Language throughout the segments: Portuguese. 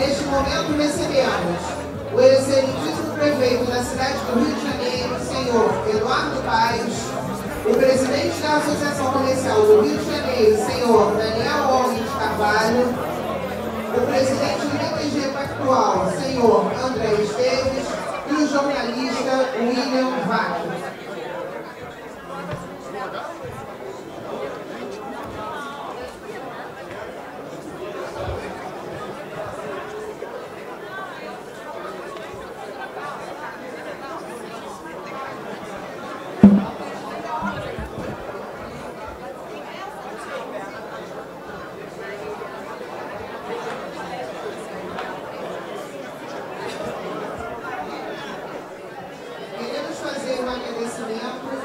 Neste momento recebemos o excelentíssimo prefeito da cidade do Rio de Janeiro, senhor Eduardo Paes, o presidente da Associação Comercial do Rio de Janeiro, senhor Daniel Homem de Carvalho, o presidente do BTG Pactual, senhor André Esteves, e o jornalista William Vaca.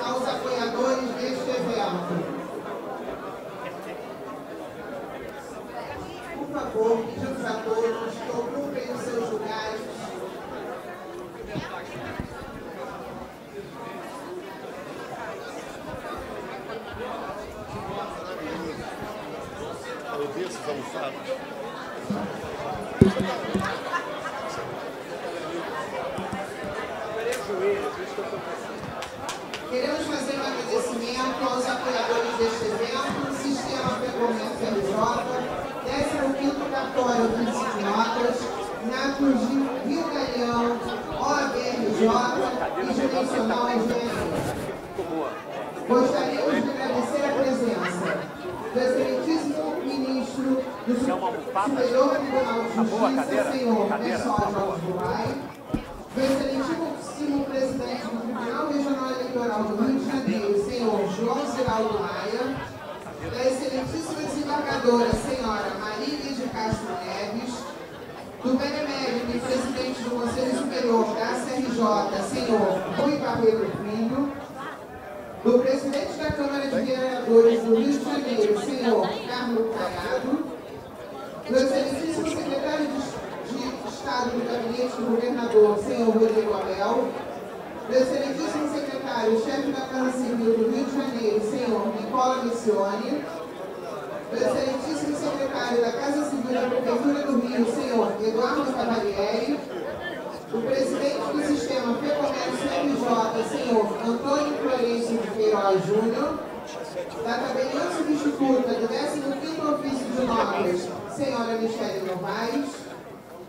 Aos apoiadores deste evento. Por favor, pedimos a todos que ocupem os seus lugares. Queremos fazer um agradecimento aos apoiadores deste evento, Sistema Ferromento RJ, 15º Cartório Príncipe de Notas, Natos Rio Galeão, OABRJ e Dimensional Engenharia. Gostaríamos de agradecer a presença do excelentíssimo ministro do Superior Tribunal de Justiça, senhor Pessoal Jorge Burai, do excelentíssimo presidente do Tribunal Regional Eleitoral do Rio de Janeiro, senhor João Ziraldo Maia, da excelentíssima desembargadora, senhora Marília de Castro Neves, do benemérito e presidente do Conselho Superior da CRJ, senhor Rui Barreto Filho, do presidente da Câmara de Vereadores do Rio de Janeiro, senhor Carlos Caiado, do excelentíssimo secretário de Estado do Gabinete do Governador, senhor Rodrigo Abel, do excelentíssimo secretário, chefe da Casa Civil do Rio de Janeiro, senhor Nicola Missione, do excelentíssimo secretário da Casa Civil da Prefeitura do Rio, senhor Eduardo Cavalieri, do presidente do Sistema Fecomércio RJ, senhor Antônio Florencio de Queiroz Júnior, da tabeliã substituta do 15º Ofício de Notas, senhora Michele Novaes,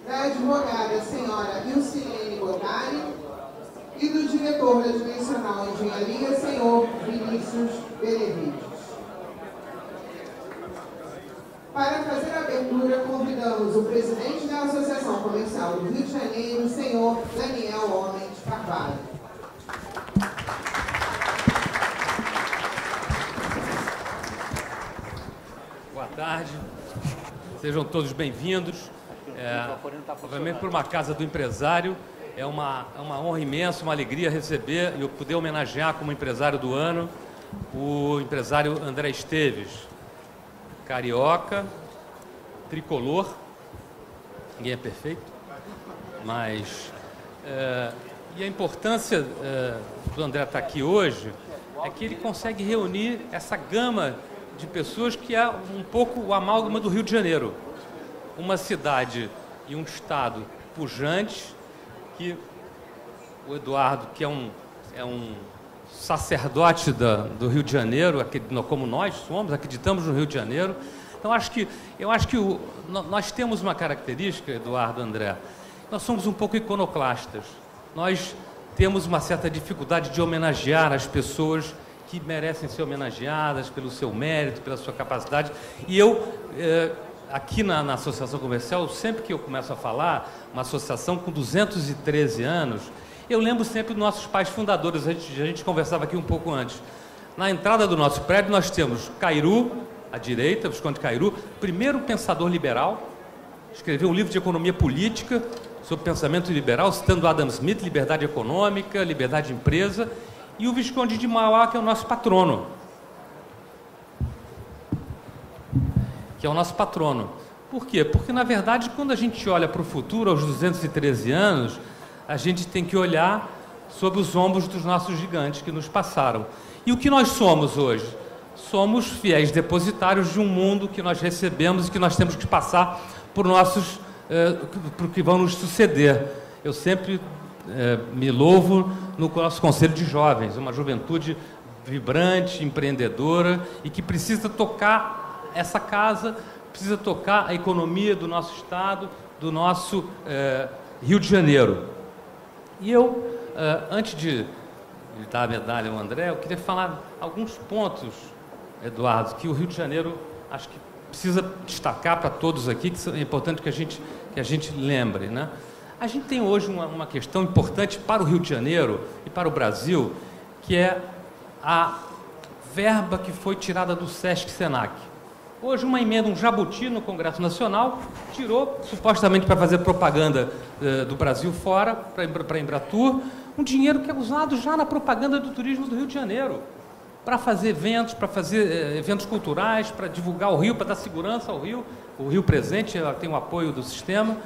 da advogada senhora Ilcilene Gotari e do diretor da Dimensional Engenharia, senhor Vinícius Benevides. Para fazer a abertura, convidamos o presidente da Associação Comercial do Rio de Janeiro, senhor Daniel Homem de Carvalho. Boa tarde, sejam todos bem-vindos. Obviamente, por uma Casa do Empresário, é uma honra imensa, uma alegria receber e eu poder homenagear como empresário do ano o empresário André Esteves, carioca, tricolor, ninguém é perfeito, mas e a importância do André estar aqui hoje é que ele consegue reunir essa gama de pessoas que é um pouco o amálgama do Rio de Janeiro. Uma cidade e um estado pujantes, que o Eduardo, que é um sacerdote do Rio de Janeiro, como nós somos, acreditamos no Rio de Janeiro. Então, eu acho que nós temos uma característica, Eduardo, André, nós somos um pouco iconoclastas. Nós temos uma certa dificuldade de homenagear as pessoas que merecem ser homenageadas pelo seu mérito, pela sua capacidade. E eu... aqui na Associação Comercial, sempre que eu começo a falar, uma associação com 213 anos, eu lembro sempre dos nossos pais fundadores, a gente conversava aqui um pouco antes. Na entrada do nosso prédio nós temos Cairu, à direita, Visconde Cairu, primeiro pensador liberal, escreveu um livro de economia política sobre pensamento liberal, citando Adam Smith, liberdade econômica, liberdade de empresa, e o Visconde de Mauá, que é o nosso patrono. Por quê? Porque, na verdade, quando a gente olha para o futuro, aos 213 anos, a gente tem que olhar sobre os ombros dos nossos gigantes que nos passaram. E o que nós somos hoje? Somos fiéis depositários de um mundo que nós recebemos e que nós temos que passar por nossos para o que vão nos suceder. Eu sempre me louvo no nosso Conselho de Jovens, uma juventude vibrante, empreendedora e que precisa tocar essa casa, precisa tocar a economia do nosso Estado, do nosso Rio de Janeiro. E eu, antes de dar a medalha ao André, eu queria falar alguns pontos, Eduardo, que o Rio de Janeiro acho que precisa destacar para todos aqui, que é importante que a gente lembre, né? A gente tem hoje uma questão importante para o Rio de Janeiro e para o Brasil, que é a verba que foi tirada do Sesc-Senac. Hoje, uma emenda, um jabuti no Congresso Nacional, tirou, supostamente para fazer propaganda do Brasil fora, para a Embratur, um dinheiro que é usado já na propaganda do turismo do Rio de Janeiro, para fazer eventos culturais, para divulgar o Rio, para dar segurança ao Rio. O Rio presente tem o apoio do sistema.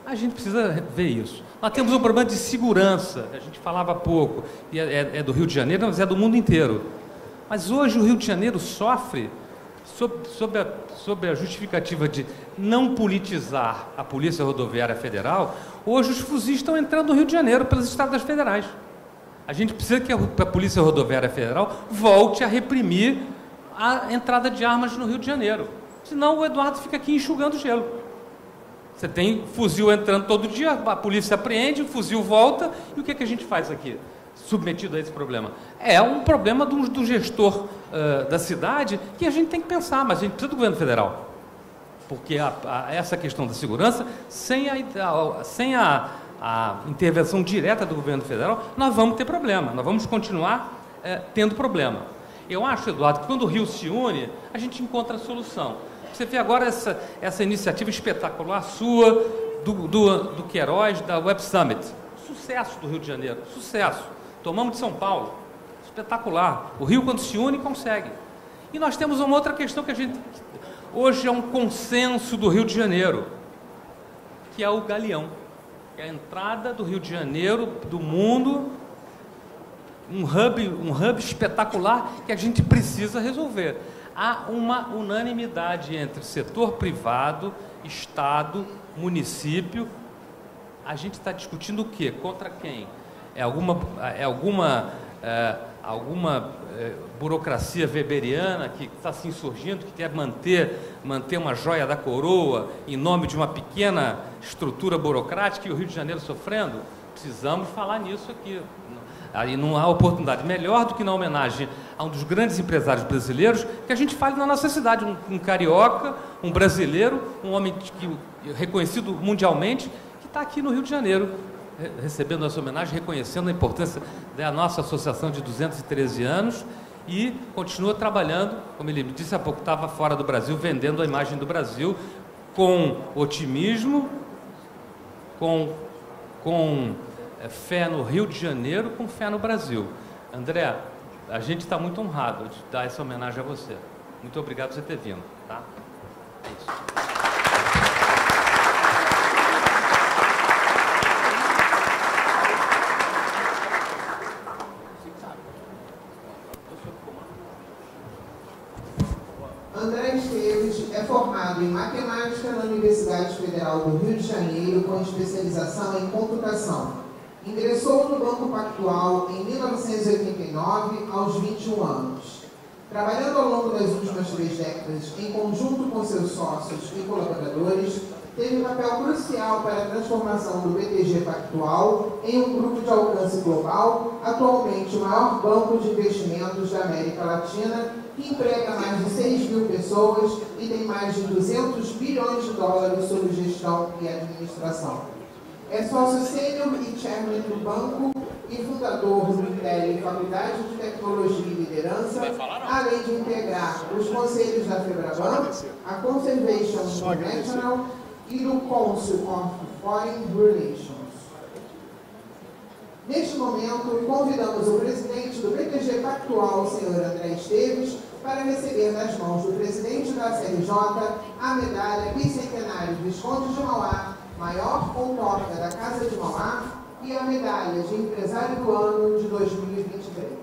A gente precisa ver isso. Nós temos um problema de segurança, a gente falava há pouco, e é do Rio de Janeiro, mas é do mundo inteiro. Mas hoje o Rio de Janeiro sofre sob a justificativa de não politizar a Polícia Rodoviária Federal. Hoje os fuzis estão entrando no Rio de Janeiro pelas estradas federais. A gente precisa que a Polícia Rodoviária Federal volte a reprimir a entrada de armas no Rio de Janeiro. Senão o Eduardo fica aqui enxugando gelo. Você tem fuzil entrando todo dia, a polícia apreende, o fuzil volta, e o que a gente faz aqui, submetido a esse problema? É um problema do gestor da cidade que a gente tem que pensar, mas a gente precisa do governo federal. Porque essa questão da segurança, sem a intervenção direta do governo federal, nós vamos ter problema, nós vamos continuar tendo problema. Eu acho, Eduardo, que quando o Rio se une, a gente encontra a solução. Você vê agora essa iniciativa espetacular sua, do Queiroz, da Web Summit. Sucesso do Rio de Janeiro, sucesso. Tomamos de São Paulo, espetacular. O Rio, quando se une, consegue. E nós temos uma outra questão que hoje é um consenso do Rio de Janeiro, que é o Galeão. É a entrada do Rio de Janeiro, do mundo, um hub espetacular que a gente precisa resolver. Há uma unanimidade entre setor privado, Estado, município. A gente está discutindo o quê? Contra quem? É alguma burocracia weberiana que está se insurgindo, que quer manter uma joia da coroa em nome de uma pequena estrutura burocrática e o Rio de Janeiro sofrendo? Precisamos falar nisso aqui. Aí não há oportunidade melhor do que na homenagem a um dos grandes empresários brasileiros que a gente fale na nossa cidade, um carioca, um brasileiro, um homem reconhecido mundialmente, que está aqui no Rio de Janeiro, recebendo essa homenagem, reconhecendo a importância da nossa associação de 213 anos e continua trabalhando, como ele me disse há pouco, estava fora do Brasil, vendendo a imagem do Brasil com otimismo, com fé no Rio de Janeiro, com fé no Brasil. André, a gente está muito honrado de dar essa homenagem a você. Muito obrigado por você ter vindo. Tá? É isso. André Esteves é formado em Matemática na Universidade Federal do Rio de Janeiro, com especialização em computação. Ingressou no Banco Pactual em 1989, aos 21 anos. Trabalhando ao longo das últimas 3 décadas, em conjunto com seus sócios e colaboradores, teve um papel crucial para a transformação do BTG Pactual em um grupo de alcance global, atualmente o maior banco de investimentos da América Latina, que emprega mais de 6 mil pessoas e tem mais de 200 bilhões de dólares sob gestão e administração. É sócio sênior e chairman do banco e fundador do INTEL, Faculdade de Tecnologia e Liderança, além de integrar os conselhos da FEBRABAN, a Conservation International e do Council of Foreign Relations. Neste momento, convidamos o presidente do BTG Pactual, senhor André Esteves, para receber das mãos do presidente da CRJ a medalha Bicentenário Visconde de Mauá, maior outorga da Casa de Mauá, e a medalha de Empresário do Ano de 2023.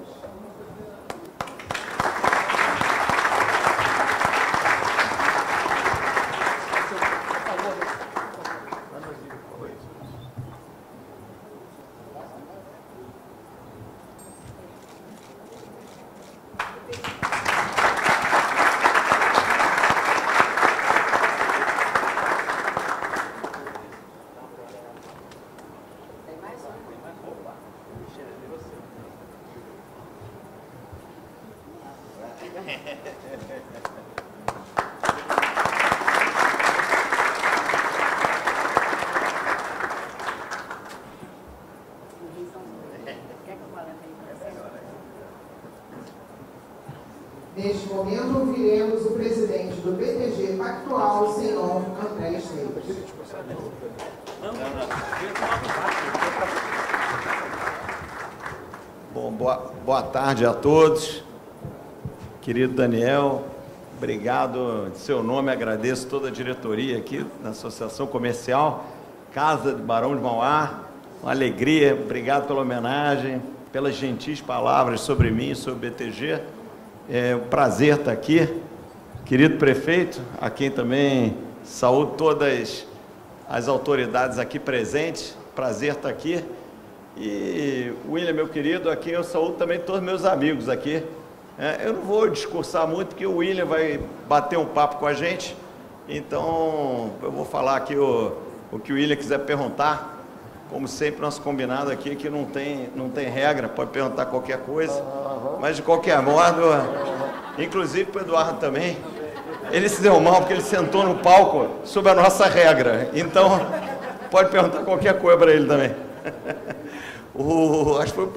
Neste momento, ouviremos o presidente do BTG Pactual, senhor André Esteves. Bom, boa tarde a todos. Querido Daniel, obrigado. Em seu nome, agradeço toda a diretoria aqui da Associação Comercial Casa de Barão de Mauá. Uma alegria, obrigado pela homenagem, pelas gentis palavras sobre mim e sobre o BTG. É um prazer estar aqui. Querido prefeito, a quem também saúdo todas as autoridades aqui presentes, prazer estar aqui. E William, meu querido, aqui eu saúdo também todos os meus amigos aqui. Eu não vou discursar muito, porque o William vai bater um papo com a gente, então eu vou falar aqui o que o William quiser perguntar. Como sempre, nosso combinado aqui é que não tem regra, pode perguntar qualquer coisa, mas de qualquer modo, inclusive para o Eduardo também, ele se deu mal porque ele sentou no palco sob a nossa regra, então pode perguntar qualquer coisa para ele também. Acho que foi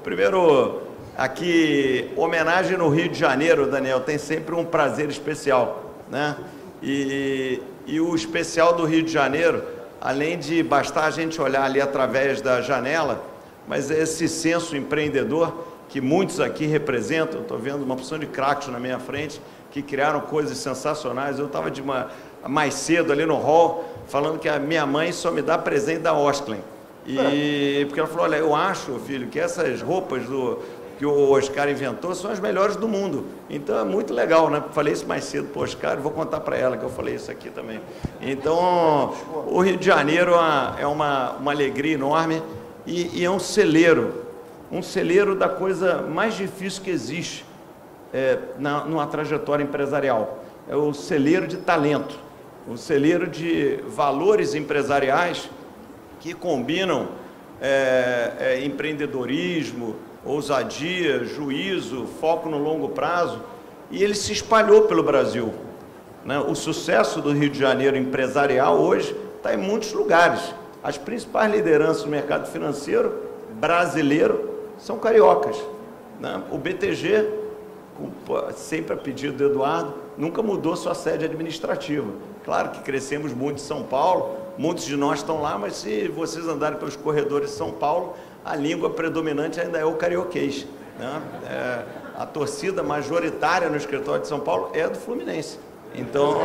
primeiro, aqui, homenagem no Rio de Janeiro, Daniel, tem sempre um prazer especial, né? E o especial do Rio de Janeiro, além de bastar a gente olhar ali através da janela, mas é esse senso empreendedor que muitos aqui representam. Estou vendo uma porção de craques na minha frente que criaram coisas sensacionais. Eu estava mais cedo ali no hall falando que a minha mãe só me dá presente da Osklen. Porque ela falou, olha, eu acho, filho, que essas roupas que o Oscar inventou são as melhores do mundo. Então é muito legal, né? Falei isso mais cedo para o Oscar e vou contar para ela que eu falei isso aqui também. Então, o Rio de Janeiro é uma alegria enorme e é um celeiro da coisa mais difícil que existe numa trajetória empresarial. É o celeiro de talento, o celeiro de valores empresariais que combinam empreendedorismo, ousadia, juízo, foco no longo prazo, e ele se espalhou pelo Brasil, né? O sucesso do Rio de Janeiro empresarial hoje está em muitos lugares. As principais lideranças do mercado financeiro brasileiro são cariocas, né? O BTG, sempre a pedido do Eduardo, nunca mudou sua sede administrativa. Claro que crescemos muito em São Paulo, muitos de nós estão lá, mas se vocês andarem pelos corredores de São Paulo, a língua predominante ainda é o carioquês, né? A torcida majoritária no escritório de São Paulo é do Fluminense. Então,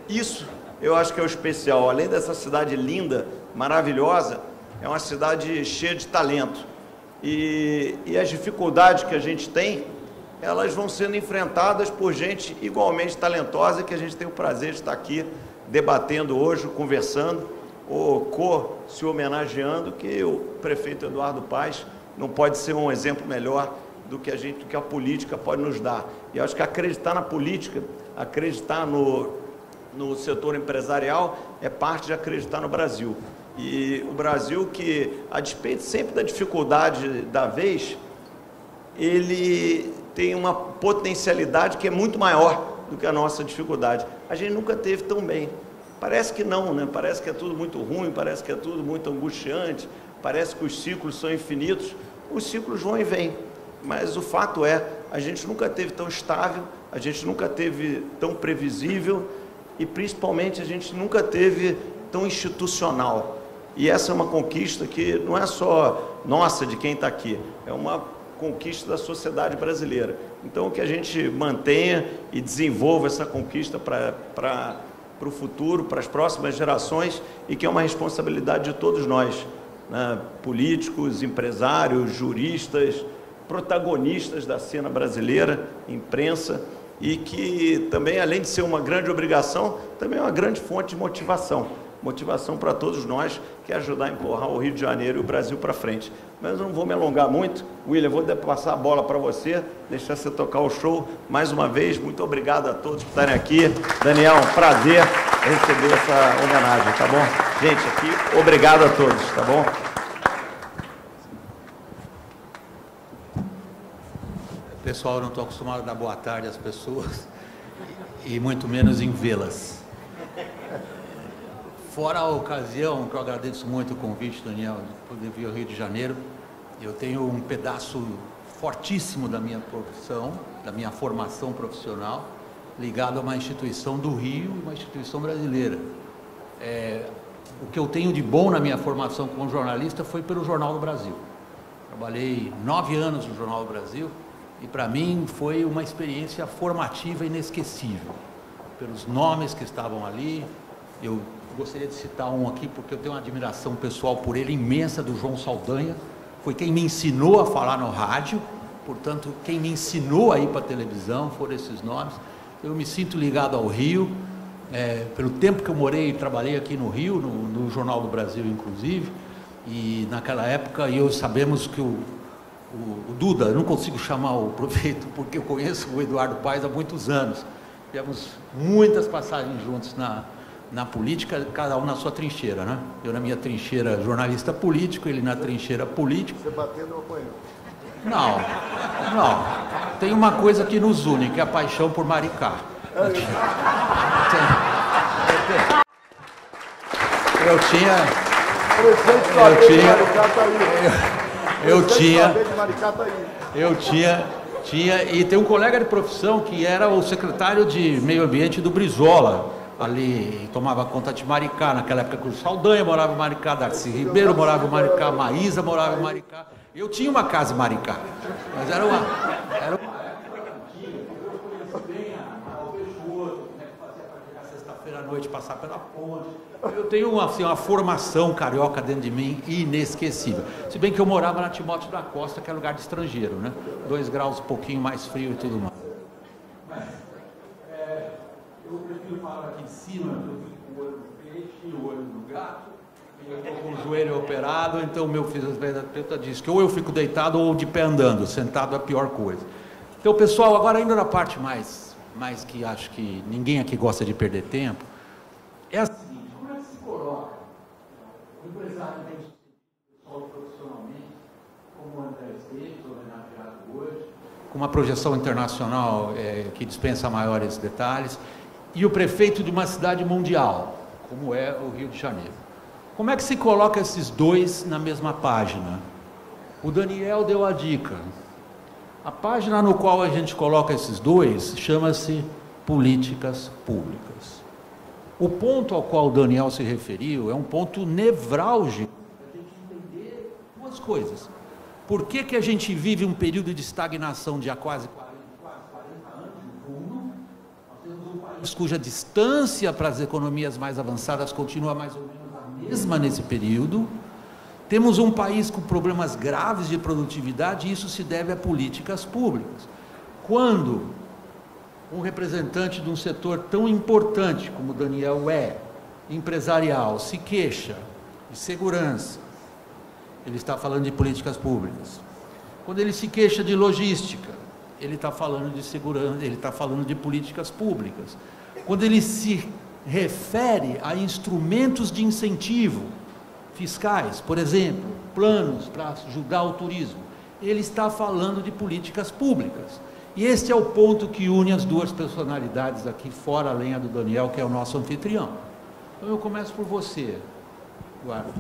isso eu acho que é o especial. Além dessa cidade linda, maravilhosa, é uma cidade cheia de talento. E as dificuldades que a gente tem, elas vão sendo enfrentadas por gente igualmente talentosa, que a gente tem o prazer de estar aqui debatendo hoje, conversando, ou se homenageando, que o prefeito Eduardo Paes não pode ser um exemplo melhor do que a política pode nos dar. E eu acho que acreditar na política, acreditar no setor empresarial, é parte de acreditar no Brasil. E o Brasil, que, a despeito sempre da dificuldade da vez, ele tem uma potencialidade que é muito maior do que a nossa dificuldade. A gente nunca teve tão bem. Parece que não, né? Parece que é tudo muito ruim, parece que é tudo muito angustiante, parece que os ciclos são infinitos. Os ciclos vão e vêm, mas o fato é, a gente nunca teve tão estável, a gente nunca teve tão previsível e, principalmente, a gente nunca teve tão institucional. E essa é uma conquista que não é só nossa, de quem está aqui, é uma conquista da sociedade brasileira. Então, que a gente mantenha e desenvolva essa conquista para o futuro, para as próximas gerações, e que é uma responsabilidade de todos nós, né? Políticos, empresários, juristas, protagonistas da cena brasileira, imprensa, e que também, além de ser uma grande obrigação, também é uma grande fonte de motivação. motivação para todos nós, que é ajudar a empurrar o Rio de Janeiro e o Brasil para frente. Mas eu não vou me alongar muito. William, vou passar a bola para você, deixar você tocar o show. Mais uma vez, muito obrigado a todos por estarem aqui. Daniel, um prazer receber essa homenagem, tá bom? Gente, aqui, obrigado a todos, tá bom? Pessoal, eu não estou acostumado a dar boa tarde às pessoas e muito menos em vê-las. Fora a ocasião, que eu agradeço muito o convite, Daniel, de poder vir ao Rio de Janeiro, eu tenho um pedaço fortíssimo da minha profissão, da minha formação profissional, ligado a uma instituição do Rio e uma instituição brasileira. O que eu tenho de bom na minha formação como jornalista foi pelo Jornal do Brasil. Trabalhei 9 anos no Jornal do Brasil e, para mim, foi uma experiência formativa inesquecível. Pelos nomes que estavam ali, eu gostaria de citar um aqui, porque eu tenho uma admiração pessoal por ele imensa, do João Saldanha. Foi quem me ensinou a falar no rádio, portanto, quem me ensinou a ir para a televisão foram esses nomes. Eu me sinto ligado ao Rio, pelo tempo que eu morei e trabalhei aqui no Rio, no Jornal do Brasil, inclusive, e naquela época sabemos que o Duda, eu não consigo chamar o prefeito, porque eu conheço o Eduardo Paes há muitos anos, tivemos muitas passagens juntos na política, cada um na sua trincheira, né? Eu na minha trincheira jornalista político, ele na trincheira político. Você batendo ou apanhando? Não. Tem uma coisa que nos une, que é a paixão por Maricá. E tem um colega de profissão que era o secretário de Meio Ambiente do Brizola, ali tomava conta de Maricá, naquela época que o Saldanha morava em Maricá, Darcy Ribeiro morava em Maricá, Maísa morava em Maricá. Eu tinha uma casa em Maricá, mas era uma sexta-feira à noite, passar pela ponte. Eu tenho assim, uma formação carioca dentro de mim inesquecível. Se bem que eu morava na Timóteo da Costa, que é lugar de estrangeiro, né? 2 graus, um pouquinho mais frio e tudo mais. Eu prefiro falar aqui em cima, eu fico com o olho no peixe e o olho no gato, e eu estou com o joelho operado, então o meu fisioterapeuta diz que ou eu fico deitado ou de pé andando, sentado é a pior coisa. Então, pessoal, agora indo na parte mais que acho que ninguém aqui gosta de perder tempo, é a seguinte: como é que se coloca o empresário bem sucedido profissionalmente, como o André Esteves, homenageado hoje, com uma projeção internacional que dispensa maiores detalhes, e o prefeito de uma cidade mundial, como é o Rio de Janeiro? Como é que se coloca esses dois na mesma página? O Daniel deu a dica. A página no qual a gente coloca esses dois chama-se Políticas Públicas. O ponto ao qual o Daniel se referiu é um ponto nevrálgico para a gente entender duas coisas. Por que a gente vive um período de estagnação de há quase 40 anos, no fundo? Nós temos um país cuja distância para as economias mais avançadas continua mais ou menos a mesma nesse período. Temos um país com problemas graves de produtividade, e isso se deve a políticas públicas. Quando um representante de um setor tão importante como o Daniel empresarial, se queixa de segurança, ele está falando de políticas públicas. Quando ele se queixa de logística, ele está falando de segurança, ele está falando de políticas públicas. Quando ele se refere a instrumentos de incentivo fiscais, por exemplo, planos para ajudar o turismo, ele está falando de políticas públicas. E este é o ponto que une as duas personalidades aqui, fora a lenha do Daniel, que é o nosso anfitrião. Então eu começo por você, Eduardo.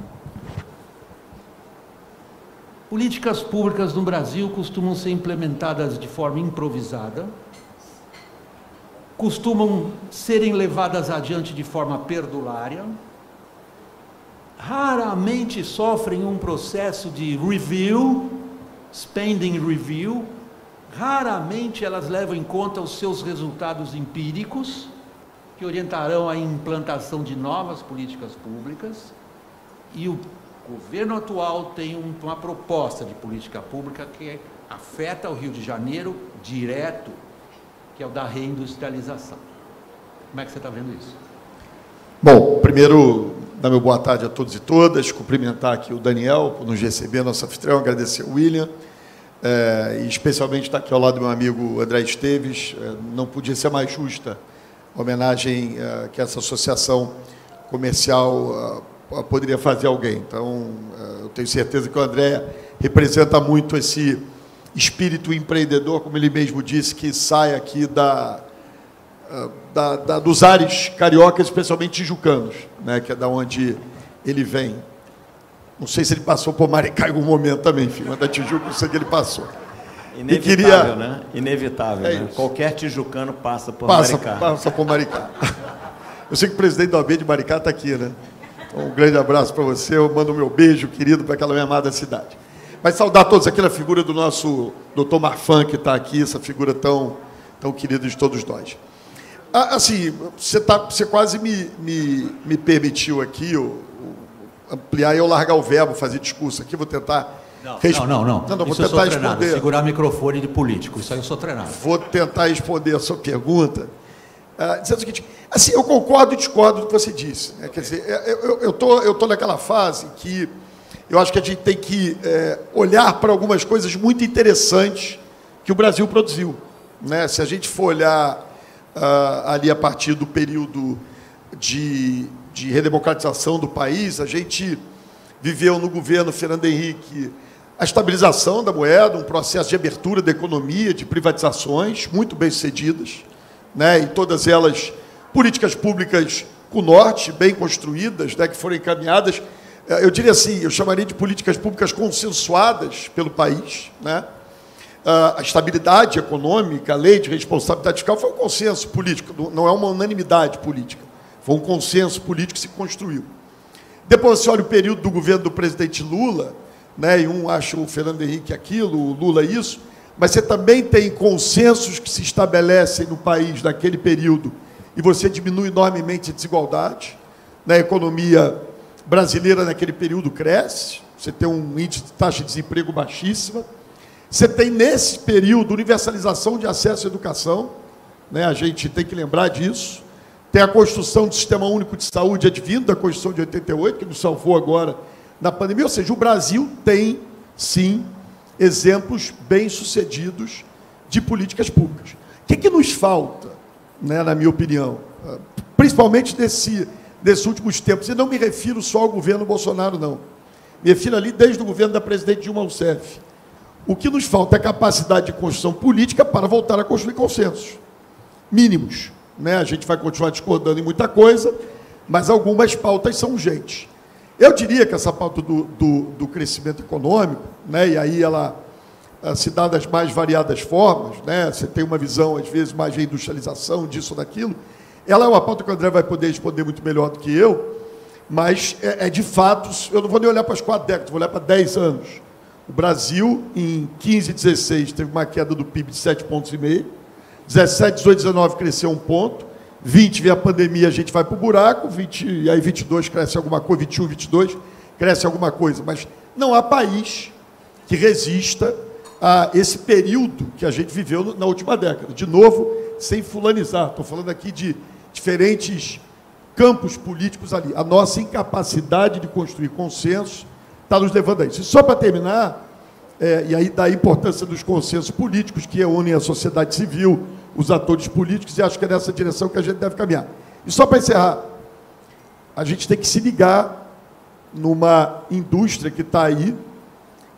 Políticas públicas no Brasil costumam ser implementadas de forma improvisada, costumam serem levadas adiante de forma perdulária, raramente sofrem um processo de review, spending review, raramente elas levam em conta os seus resultados empíricos, que orientarão a implantação de novas políticas públicas, e o governo atual tem uma proposta de política pública que afeta o Rio de Janeiro direto, que é o da reindustrialização. Como é que você está vendo isso? Bom, primeiro, dar meu boa tarde a todos e todas, cumprimentar aqui o Daniel por nos receber, nosso anfitrião, agradecer ao William, e especialmente estar aqui ao lado do meu amigo André Esteves. Não podia ser mais justa a homenagem que essa associação comercial poderia fazer a alguém. Então, eu tenho certeza que o André representa muito esse espírito empreendedor, como ele mesmo disse, que sai aqui dos ares cariocas, especialmente tijucanos, né, que é da onde ele vem. Não sei se ele passou por Maricá em algum momento também, enfim, mas da Tijuca eu sei que ele passou. Inevitável, né? Inevitável, né? Qualquer tijucano passa por Maricá. Passa por Maricá. Eu sei que o presidente da OAB de Maricá está aqui, né? Então, um grande abraço para você, eu mando o meu beijo, querido, para aquela minha amada cidade. Mas saudar todos aqui na figura do nosso doutor Marfan, que está aqui, essa figura tão querida de todos nós. Assim, você quase me permitiu aqui ampliar e eu largar o verbo, fazer discurso aqui, vou tentar... Não, vou isso tentar eu sou treinado, responder. Segurar microfone de político, isso aí eu sou treinado. Vou tentar responder a sua pergunta. Dizendo o seguinte, assim, eu concordo e discordo do que você disse. Né? Quer dizer, eu tô naquela fase que eu acho que a gente tem que olhar para algumas coisas muito interessantes que o Brasil produziu. Né? Se a gente for olhar ali a partir do período de redemocratização do país, a gente viveu no governo Fernando Henrique a estabilização da moeda, um processo de abertura da economia, de privatizações muito bem-sucedidas, né? E todas elas políticas públicas com norte, bem construídas, né? Que foram encaminhadas, eu diria assim, eu chamaria de políticas públicas consensuadas pelo país, né? A estabilidade econômica, a lei de responsabilidade fiscal foi um consenso político, não é uma unanimidade política, foi um consenso político que se construiu. Depois você olha o período do governo do presidente Lula, né, e um acha o Fernando Henrique aquilo, o Lula isso, mas você também tem consensos que se estabelecem no país naquele período e você diminui enormemente a desigualdade. Né, a economia brasileira naquele período cresce, você tem um índice de taxa de desemprego baixíssima, você tem nesse período universalização de acesso à educação, né, a gente tem que lembrar disso, tem a construção do Sistema Único de Saúde advindo da Constituição de 88, que nos salvou agora na pandemia. Ou seja, o Brasil tem, sim, exemplos bem-sucedidos de políticas públicas. O que nos falta, né, na minha opinião, principalmente nesses últimos tempos, e não me refiro só ao governo Bolsonaro, não. Me refiro ali desde o governo da presidente Dilma Rousseff. O que nos falta é capacidade de construção política para voltar a construir consensos mínimos. Né? A gente vai continuar discordando em muita coisa, mas algumas pautas são urgentes. Eu diria que essa pauta do crescimento econômico, né, e aí ela se dá das mais variadas formas, né, você tem uma visão, às vezes, mais de industrialização, disso ou daquilo, ela é uma pauta que o André vai poder responder muito melhor do que eu, mas de fato, eu não vou nem olhar para as 4 décadas, vou olhar para 10 anos. O Brasil, em 15 e 16, teve uma queda do PIB de 7,5 pontos, 17, 18, 19 cresceu 1 ponto, 20 vem a pandemia, a gente vai para o buraco, 20, e aí 22 cresce alguma coisa, 21, 22 cresce alguma coisa, mas não há país que resista a esse período que a gente viveu na última década. De novo, sem fulanizar, estou falando aqui de diferentes campos políticos ali. A nossa incapacidade de construir consenso está nos levando a isso. E só para terminar, e aí da importância dos consensos políticos que unem a sociedade civil, os atores políticos, e acho que é nessa direção que a gente deve caminhar. E só para encerrar, a gente tem que se ligar numa indústria que está aí,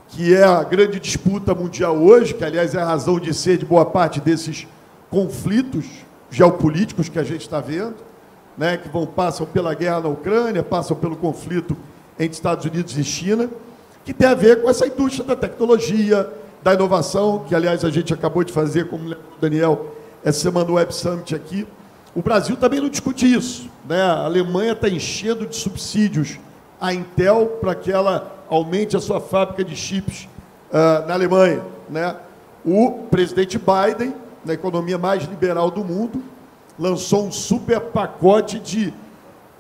que é a grande disputa mundial hoje, que, aliás, é a razão de ser de boa parte desses conflitos geopolíticos que a gente está vendo, né, que passam pela guerra na Ucrânia, passam pelo conflito entre Estados Unidos e China, que tem a ver com essa indústria da tecnologia, da inovação, que, aliás, a gente acabou de fazer, como o Daniel, essa semana no Web Summit aqui. O Brasil também não discute isso, né? A Alemanha está enchendo de subsídios a Intel para que ela aumente a sua fábrica de chips na Alemanha, né? O presidente Biden, na economia mais liberal do mundo, lançou um super pacote de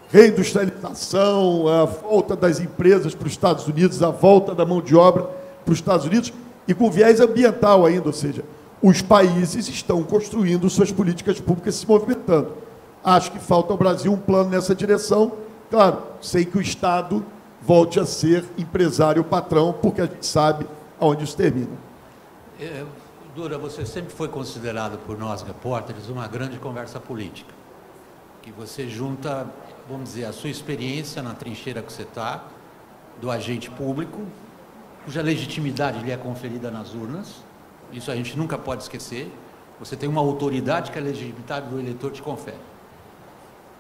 reindustrialização, a volta das empresas para os Estados Unidos, a volta da mão de obra para os Estados Unidos, e com viés ambiental ainda, ou seja, os países estão construindo suas políticas públicas se movimentando. Acho que falta ao Brasil um plano nessa direção, claro, sem que o Estado volte a ser empresário patrão, porque a gente sabe aonde isso termina. Dura, você sempre foi considerado por nós, repórteres, uma grande conversa política, que você junta, vamos dizer, a sua experiência na trincheira que você está, do agente público, cuja legitimidade lhe é conferida nas urnas, isso a gente nunca pode esquecer. Você tem uma autoridade que a legitimidade do eleitor te confere.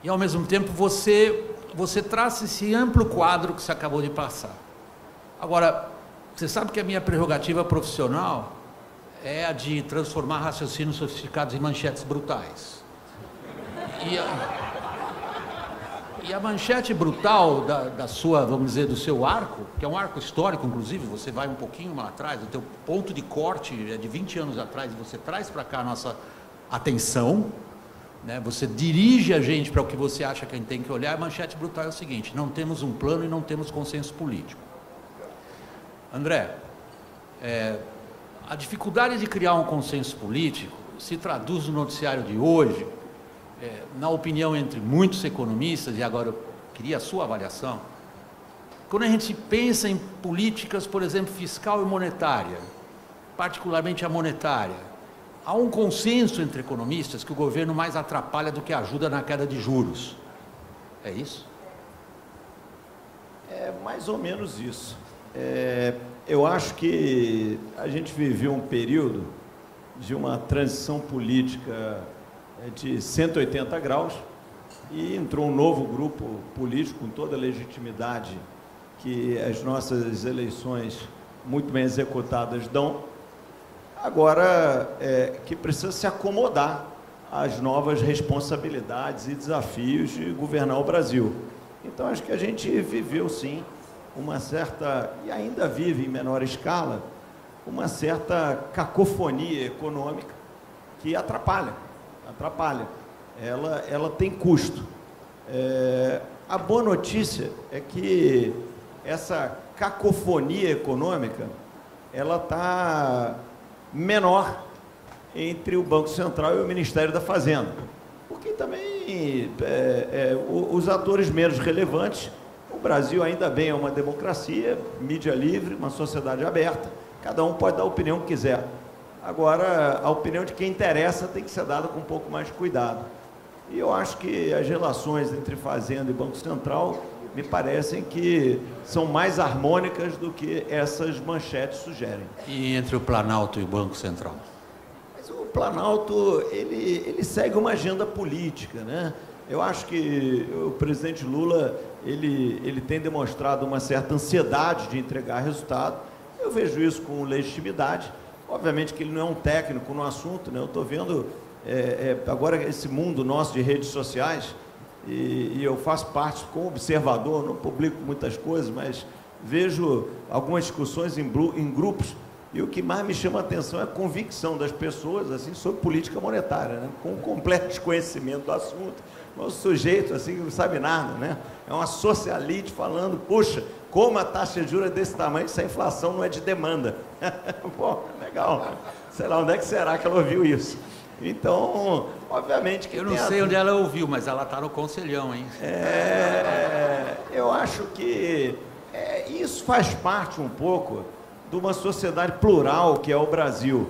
E, ao mesmo tempo, você traz esse amplo quadro que você acabou de passar. Agora, você sabe que a minha prerrogativa profissional é a de transformar raciocínios sofisticados em manchetes brutais. E a manchete brutal da sua, vamos dizer, do seu arco, que é um arco histórico, inclusive, você vai um pouquinho lá atrás, o teu ponto de corte é de 20 anos atrás, e você traz para cá a nossa atenção, né? Você dirige a gente para o que você acha que a gente tem que olhar. A manchete brutal é o seguinte: não temos um plano e não temos consenso político. André, a dificuldade de criar um consenso político se traduz no noticiário de hoje, na opinião entre muitos economistas, e agora eu queria a sua avaliação, quando a gente pensa em políticas, por exemplo, fiscal e monetária, particularmente a monetária, há um consenso entre economistas que o governo mais atrapalha do que ajuda na queda de juros. É isso? É mais ou menos isso. Eu acho que a gente viveu um período de uma transição política de 180 graus e entrou um novo grupo político com toda a legitimidade que as nossas eleições muito bem executadas dão, agora que precisa se acomodar às novas responsabilidades e desafios de governar o Brasil. Então, acho que a gente viveu, sim, uma certa, e ainda vive em menor escala, uma certa cacofonia econômica que atrapalha. Ela tem custo. A boa notícia é que essa cacofonia econômica, ela está menor entre o Banco Central e o Ministério da Fazenda, porque também os atores menos relevantes, o Brasil ainda bem é uma democracia, mídia livre, uma sociedade aberta, cada um pode dar a opinião que quiser. Agora, a opinião de quem interessa tem que ser dada com um pouco mais de cuidado. E eu acho que as relações entre Fazenda e Banco Central me parecem que são mais harmônicas do que essas manchetes sugerem. E entre o Planalto e o Banco Central? Mas o Planalto, ele segue uma agenda política, né? Eu acho que o presidente Lula, ele tem demonstrado uma certa ansiedade de entregar resultado. Eu vejo isso com legitimidade. Obviamente que ele não é um técnico no assunto, né? Eu estou vendo agora esse mundo nosso de redes sociais, e eu faço parte como observador, não publico muitas coisas, mas vejo algumas discussões em grupos, e o que mais me chama a atenção é a convicção das pessoas assim, sobre política monetária, né? Com um completo desconhecimento do assunto. O sujeito assim, não sabe nada, né? É uma socialite falando, puxa, como a taxa de juros é desse tamanho, se a inflação não é de demanda. Pô, legal. Sei lá, onde é que será que ela ouviu isso? Então, obviamente que... Eu não sei onde ela ouviu, mas ela está no conselhão, hein? Eu acho que isso faz parte um pouco de uma sociedade plural que é o Brasil.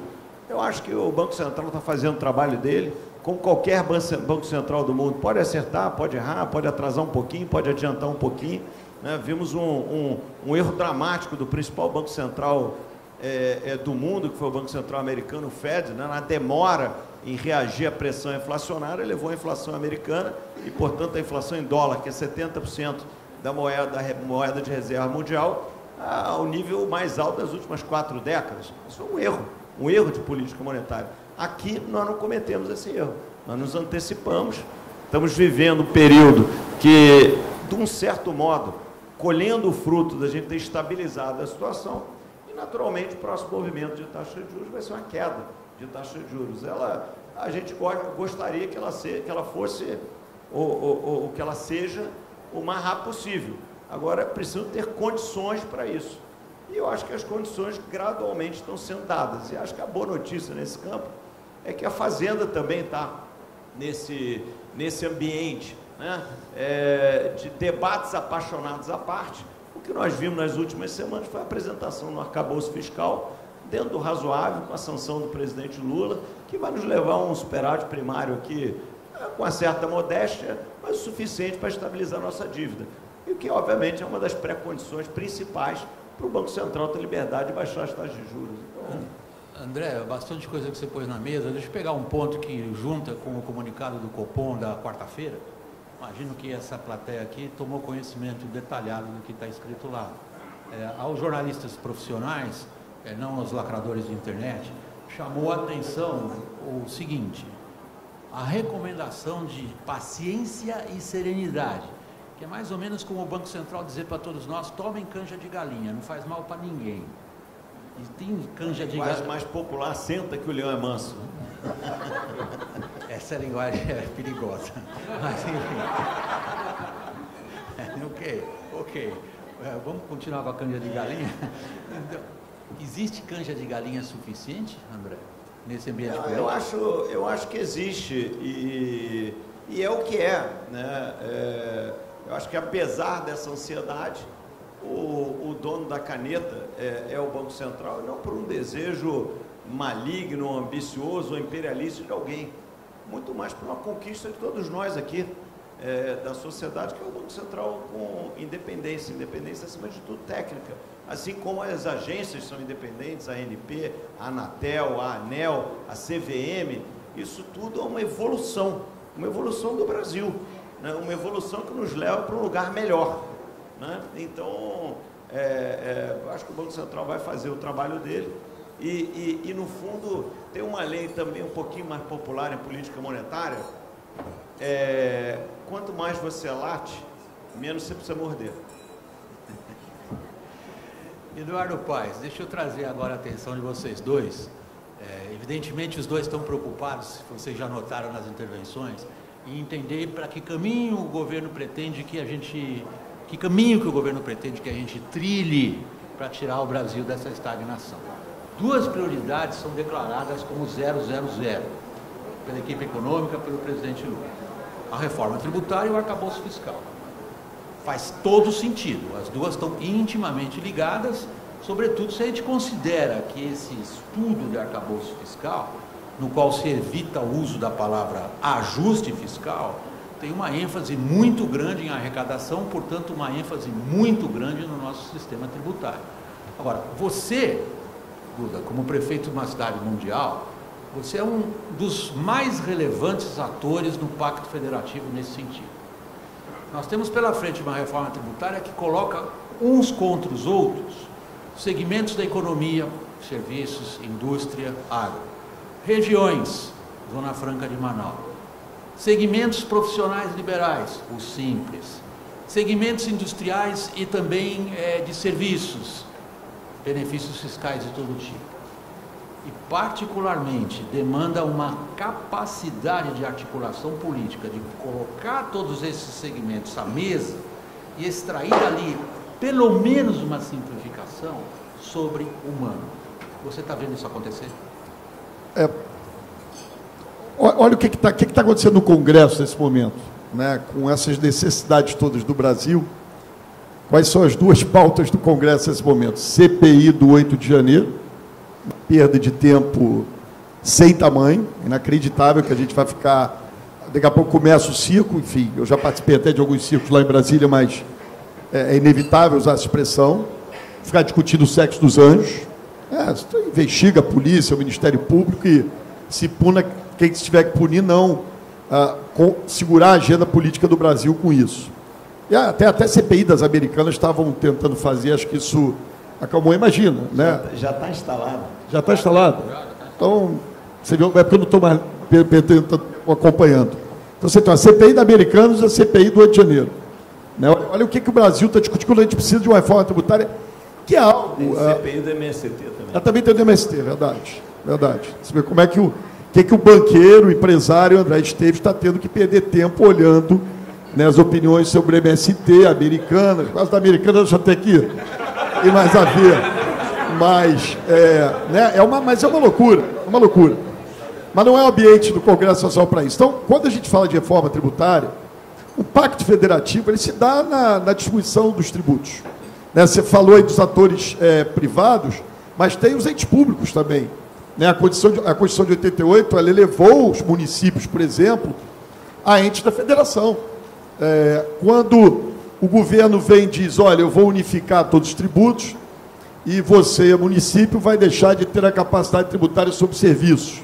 Eu acho que o Banco Central está fazendo o trabalho dele, como qualquer Banco Central do mundo. Pode acertar, pode errar, pode atrasar um pouquinho, pode adiantar um pouquinho, né? Vimos um erro dramático do principal Banco Central do mundo, que foi o Banco Central americano, o Fed, né? Na demora em reagir à pressão inflacionária, levou a inflação americana e, portanto, a inflação em dólar, que é 70% da moeda de reserva mundial, ao nível mais alto das últimas 4 décadas. Isso é um erro de política monetária. Aqui nós não cometemos esse erro, nós nos antecipamos, estamos vivendo um período que, de um certo modo, colhendo o fruto da gente ter estabilizado a situação, e naturalmente o próximo movimento de taxa de juros vai ser uma queda de taxa de juros. A gente gostaria que ela fosse, ou que ela seja, o mais rápido possível. Agora, é preciso ter condições para isso. E eu acho que as condições gradualmente estão sendo dadas. E acho que a boa notícia nesse campo é que a Fazenda também está nesse ambiente né? De debates apaixonados à parte. O que nós vimos nas últimas semanas foi a apresentação no arcabouço fiscal, dentro do razoável, com a sanção do presidente Lula, que vai nos levar a um superávit primário aqui, com uma certa modéstia, mas o suficiente para estabilizar a nossa dívida. E o que, obviamente, é uma das pré-condições principais para o Banco Central ter liberdade de baixar as taxas de juros. Então, André, bastante coisa que você pôs na mesa. Deixa eu pegar um ponto que junta com o comunicado do Copom da quarta-feira. Imagino que essa plateia aqui tomou conhecimento detalhado do que está escrito lá. Aos jornalistas profissionais, não aos lacradores de internet, chamou a atenção o seguinte: a recomendação de paciência e serenidade, que é mais ou menos como o Banco Central dizer para todos nós: tomem canja de galinha, não faz mal para ninguém. E tem canja de galinha. Mais popular, senta que o leão é manso. Essa linguagem é perigosa. Mas enfim. Ok. Vamos continuar com a canja de galinha? Então, existe canja de galinha suficiente, André, nesse ambiente político? Eu acho que existe e é o que é, né? Eu acho que apesar dessa ansiedade, o dono da caneta é o Banco Central, e não por um desejo maligno, ambicioso ou imperialista de alguém, muito mais por uma conquista de todos nós aqui, da sociedade, que é o Banco Central com independência acima de tudo técnica, assim como as agências são independentes, a ANP, a Anatel, a ANEL, a CVM. Isso tudo é uma evolução do Brasil, né? Uma evolução que nos leva para um lugar melhor, né? Então, acho que o Banco Central vai fazer o trabalho dele e no fundo, tem uma lei também um pouquinho mais popular em política monetária. Quanto mais você late, menos você precisa morder. Eduardo Paes, deixa eu trazer agora a atenção de vocês dois. Evidentemente, os dois estão preocupados, vocês já notaram nas intervenções, em entender para que caminho o governo pretende que a gente trilhe para tirar o Brasil dessa estagnação. Duas prioridades são declaradas como 000 pela equipe econômica, pelo presidente Lula: a reforma tributária e o arcabouço fiscal. Faz todo sentido, as duas estão intimamente ligadas, sobretudo se a gente considera que esse estudo de arcabouço fiscal, no qual se evita o uso da palavra ajuste fiscal, tem uma ênfase muito grande em arrecadação, portanto uma ênfase muito grande no nosso sistema tributário. Agora, você, Duda, como prefeito de uma cidade mundial, você é um dos mais relevantes atores do Pacto Federativo nesse sentido. Nós temos pela frente uma reforma tributária que coloca uns contra os outros segmentos da economia, serviços, indústria, agro, regiões, Zona Franca de Manaus, segmentos profissionais liberais, o Simples, segmentos industriais e também de serviços, benefícios fiscais de todo tipo. E particularmente demanda uma capacidade de articulação política, de colocar todos esses segmentos à mesa e extrair ali pelo menos uma simplificação sobre o humano. Você está vendo isso acontecer? Olha o que está acontecendo no Congresso nesse momento, né? Com essas necessidades todas do Brasil. Quais são as duas pautas do Congresso nesse momento? CPI do 8 de janeiro, perda de tempo sem tamanho, inacreditável que a gente vai ficar... Daqui a pouco começa o circo, enfim, eu já participei até de alguns circos lá em Brasília, mas é inevitável usar essa expressão, ficar discutindo o sexo dos anjos, investiga a polícia, o Ministério Público e se puna quem tiver que punir, não segurar a agenda política do Brasil com isso. E até CPI das americanas estavam tentando fazer, acho que isso acalmou, imagina, né? Já está instalado. Já está instalado? Então, você viu, é porque eu não estou mais acompanhando. Então, você tem a CPI da Americanos e a CPI do 8 de janeiro. Né? Olha o que o Brasil está discutindo quando a gente precisa de uma reforma tributária, que é algo... Tem CPI do MST também. Também tem do MST, verdade. Você vê como é que o banqueiro, o empresário André Esteves está tendo que perder tempo olhando, né, as opiniões sobre o MST, Americanas, quase da Americanas já tem que ir mais a ver. Mas mas é uma loucura, Mas não é o ambiente do Congresso Nacional para isso. Então, quando a gente fala de reforma tributária, O pacto federativo ele se dá na distribuição dos tributos. Né? Você falou aí dos atores privados, mas tem os entes públicos também. Né? A Constituição de 88 ela elevou os municípios, por exemplo, a entes da federação. Quando o governo vem e diz, olha, eu vou unificar todos os tributos e você, município, vai deixar de ter a capacidade tributária sobre serviços.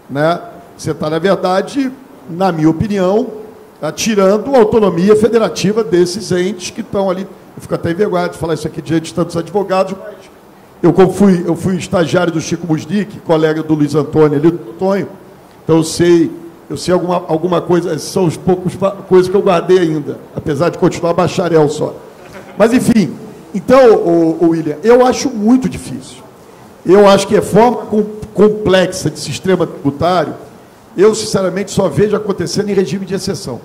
Né? Você está, na verdade, na minha opinião, tirando a autonomia federativa desses entes que estão ali. Eu fico até envergonhado de falar isso aqui diante de tantos advogados, mas eu fui estagiário do Chico Musdic, colega do Luiz Antônio ali, do Tonho, então eu sei alguma coisa, são os poucos coisas que eu guardei ainda, apesar de continuar bacharel só. Mas, enfim, então, William, eu acho muito difícil. Eu acho que reforma complexa de sistema tributário, eu, sinceramente, só vejo acontecendo em regime de exceção.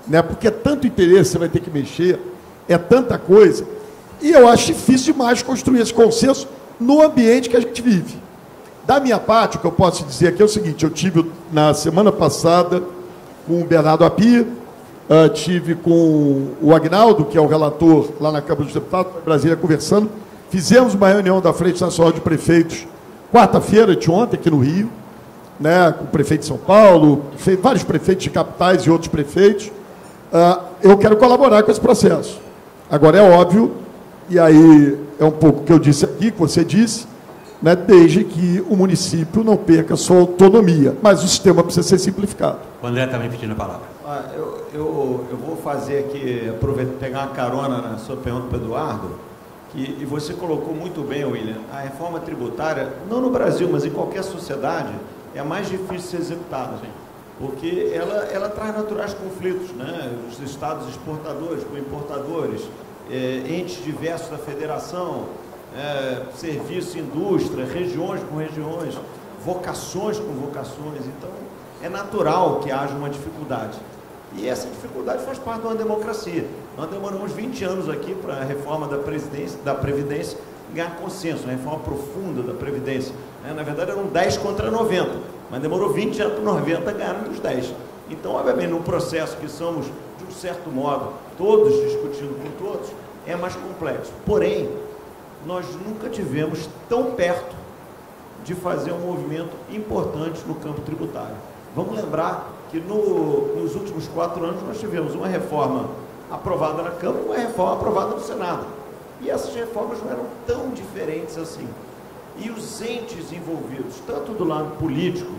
Né? Porque é tanto interesse, você vai ter que mexer, é tanta coisa, e eu acho difícil demais construir esse consenso no ambiente que a gente vive. Da minha parte, o que eu posso dizer aqui é o seguinte, eu tive na semana passada com o Bernardo Api, tive com o Agnaldo, que é o relator lá na Câmara dos Deputados, em Brasília, conversando, fizemos uma reunião da Frente Nacional de Prefeitos, quarta-feira de ontem, aqui no Rio, né, com o prefeito de São Paulo, vários prefeitos de capitais e outros prefeitos. Eu quero colaborar com esse processo. Agora, é óbvio, e aí é um pouco o que eu disse aqui, que você disse, né, desde que o município não perca a sua autonomia. Mas o sistema precisa ser simplificado. O André também pedindo a palavra. Eu vou fazer aqui, pegar uma carona na sua pergunta para o Eduardo, e você colocou muito bem, William, a reforma tributária, não no Brasil, mas em qualquer sociedade, é a mais difícil de ser executada, porque ela traz naturais conflitos, né? Os estados exportadores com importadores, entes diversos da federação, serviço, indústria, regiões com regiões, vocações com vocações. Então, é natural que haja uma dificuldade. E essa dificuldade faz parte de uma democracia. Nós demoramos 20 anos aqui para a reforma da Previdência ganhar consenso, uma reforma profunda da Previdência. Na verdade, eram 10 contra 90, mas demorou 20 anos para 90 ganhar os 10. Então, obviamente, num processo que somos, de um certo modo, todos discutindo com todos, é mais complexo. Porém, nós nunca tivemos tão perto de fazer um movimento importante no campo tributário. Vamos lembrar que nos últimos 4 anos nós tivemos uma reforma aprovada na Câmara e uma reforma aprovada no Senado. E essas reformas não eram tão diferentes assim. E os entes envolvidos, tanto do lado político,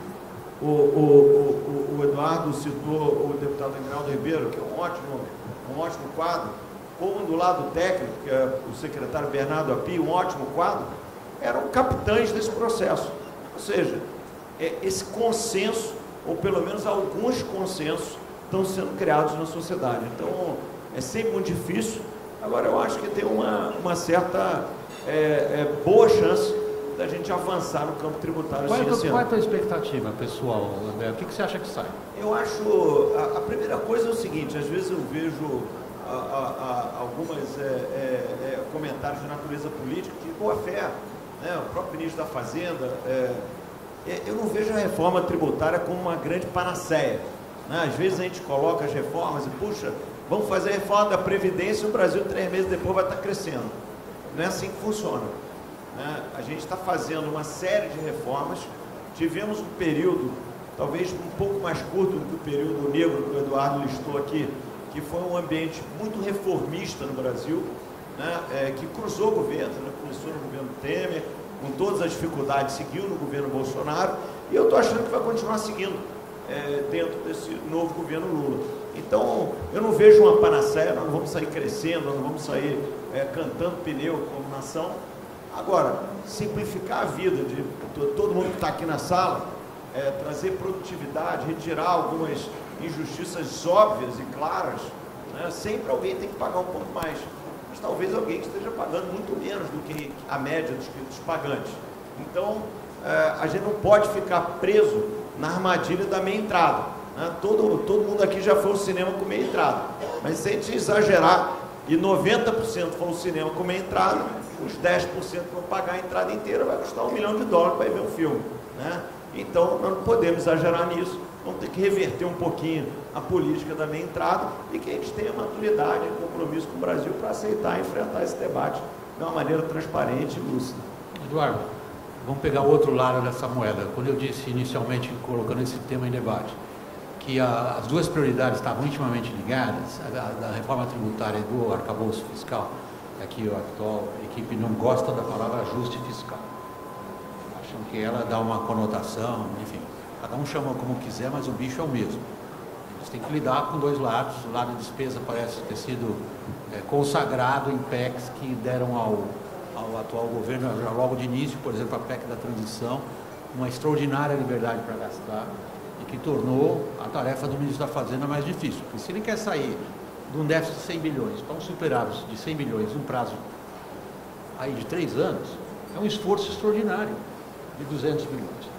o Eduardo citou o deputado Agnaldo Ribeiro, que é um ótimo quadro, como do lado técnico, que é o secretário Bernardo Api, um ótimo quadro, eram capitães desse processo. Ou seja, esse consenso, ou pelo menos alguns consensos, estão sendo criados na sociedade. Então, é sempre muito difícil. Agora, eu acho que tem uma certa boa chance da gente avançar no campo tributário. Qual é a tua expectativa, pessoal? O que você acha que sai? Eu acho... A primeira coisa é o seguinte, às vezes eu vejo algumas comentários de natureza política de boa fé, né? O próprio ministro da Fazenda... eu não vejo a reforma tributária como uma grande panaceia, né? Às vezes a gente coloca as reformas e, puxa, vamos fazer a reforma da Previdência e o Brasil 3 meses depois vai estar crescendo. Não é assim que funciona, né? A gente está fazendo uma série de reformas, tivemos um período, talvez um pouco mais curto do que o período negro que o Eduardo listou aqui, que foi um ambiente muito reformista no Brasil, né? Que cruzou governos, né? Começou no governo Temer, com todas as dificuldades, seguiu no governo Bolsonaro, e eu estou achando que vai continuar seguindo dentro desse novo governo Lula. Então, eu não vejo uma panaceia, nós não vamos sair crescendo, nós não vamos sair cantando pneu como nação. Agora, simplificar a vida de todo mundo que está aqui na sala, trazer produtividade, retirar algumas injustiças óbvias e claras, né? Sempre alguém tem que pagar um pouco mais. Mas talvez alguém esteja pagando muito menos do que a média dos pagantes. Então, a gente não pode ficar preso na armadilha da meia entrada, né? Todo mundo aqui já foi ao cinema com meia entrada, mas se a gente exagerar e 90% for ao cinema com meia entrada, os 10% que vão pagar a entrada inteira vai custar $1 milhão para ir ver um filme, né? Então, nós não podemos exagerar nisso, vamos ter que reverter um pouquinho a política da meia entrada e que a gente tenha maturidade e compromisso com o Brasil para aceitar e enfrentar esse debate de uma maneira transparente e lúcida. Eduardo, vamos pegar o outro lado dessa moeda. Quando eu disse inicialmente, colocando esse tema em debate, que as duas prioridades estavam intimamente ligadas, a da reforma tributária e do arcabouço fiscal, aqui a atual equipe não gosta da palavra ajuste fiscal. Acham que ela dá uma conotação, enfim, cada um chama como quiser, mas o bicho é o mesmo. Eles têm que lidar com dois lados. O lado de despesa parece ter sido consagrado em PECs que deram ao atual governo, já logo de início, por exemplo, a PEC da transição, uma extraordinária liberdade para gastar, e que tornou a tarefa do ministro da Fazenda mais difícil. Porque se ele quer sair de um déficit de 100 bilhões para um superávit de 100 bilhões num prazo aí de 3 anos, é um esforço extraordinário de 200 bilhões.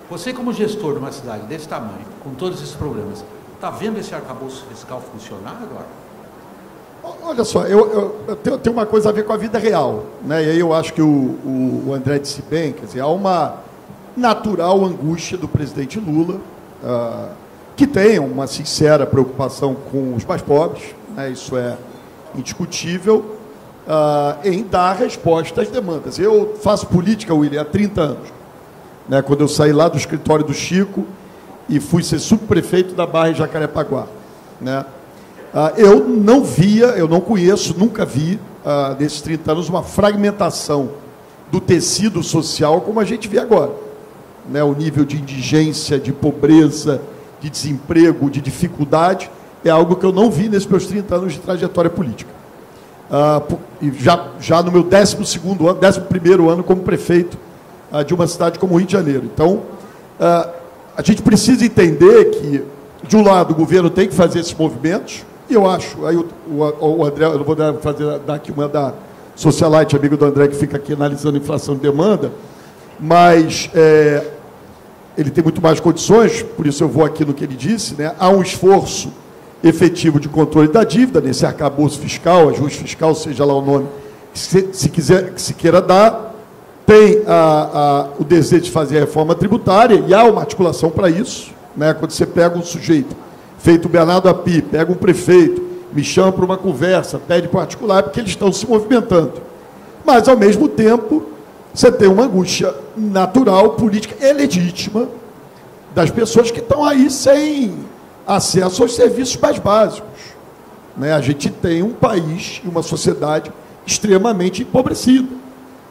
Você, como gestor de uma cidade desse tamanho, com todos esses problemas, está vendo esse arcabouço fiscal funcionar agora? Olha só, eu tenho uma coisa a ver com a vida real, né? E aí eu acho que o André disse bem, quer dizer, há uma natural angústia do presidente Lula, que tem uma sincera preocupação com os mais pobres, né? Isso é indiscutível, em dar resposta às demandas. Eu faço política, William, há 30 anos, né? Quando eu saí lá do escritório do Chico e fui ser subprefeito da Barra em Jacarepaguá, né? Eu não conheço, nunca vi, nesses 30 anos, uma fragmentação do tecido social como a gente vê agora, né? O nível de indigência, de pobreza, de desemprego, de dificuldade, é algo que eu não vi nesses meus 30 anos de trajetória política. E já no meu 11º ano como prefeito de uma cidade como o Rio de Janeiro. Então, a gente precisa entender que, de um lado, o governo tem que fazer esses movimentos, e eu acho, aí o André, eu não vou dar aqui uma da Socialite, amigo do André, que fica aqui analisando inflação e demanda, mas ele tem muito mais condições, por isso eu vou aqui no que ele disse, né? Há um esforço efetivo de controle da dívida, nesse arcabouço fiscal, ajuste fiscal, seja lá o nome que se queira dar, tem o desejo de fazer a reforma tributária, e há uma articulação para isso, né? Quando você pega um sujeito, feito o Bernardo Api, pega um prefeito, me chama para uma conversa, pede para o particular, porque eles estão se movimentando. Mas, ao mesmo tempo, você tem uma angústia natural, política e legítima das pessoas que estão aí sem acesso aos serviços mais básicos, né? A gente tem um país e uma sociedade extremamente empobrecida.